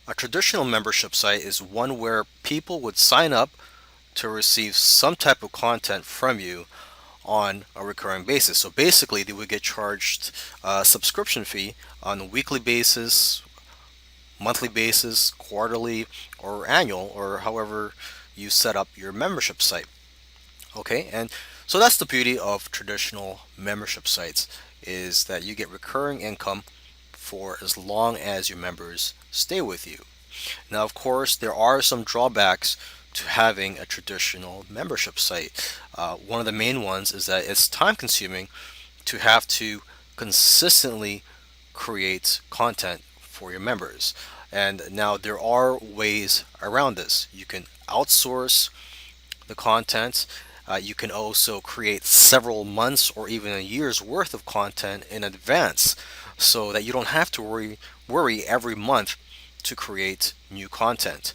A traditional membership site is one where people would sign up to receive some type of content from you on a recurring basis. So basically, they would get charged a subscription fee on a weekly basis, monthly basis, quarterly, or annual, or however you set up your membership site. Okay, and so that's the beauty of traditional membership sites is that you get recurring income for as long as your members stay with you. Now, of course, there are some drawbacks to having a traditional membership site. One of the main ones is that it's time consuming to have to consistently create content for your members. And now there are ways around this. You can outsource the content. You can also create several months or even a year's worth of content in advance so that you don't have to worry every month to create new content.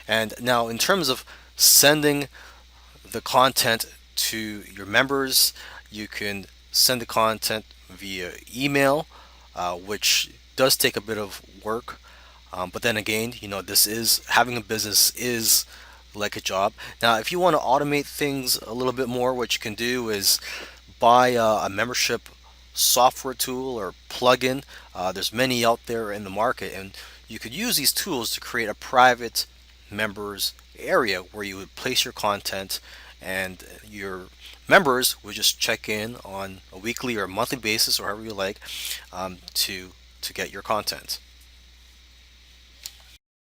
And now, in terms of sending the content to your members, you can send the content via email, which does take a bit of work. But then again, this is having a business is like a job. Now, if you want to automate things a little bit more, what you can do is buy a membership software tool or plugin. There's many out there in the market, and you could use these tools to create a private members area where you would place your content, and your members would just check in on a weekly or monthly basis, or however you like, to get your content.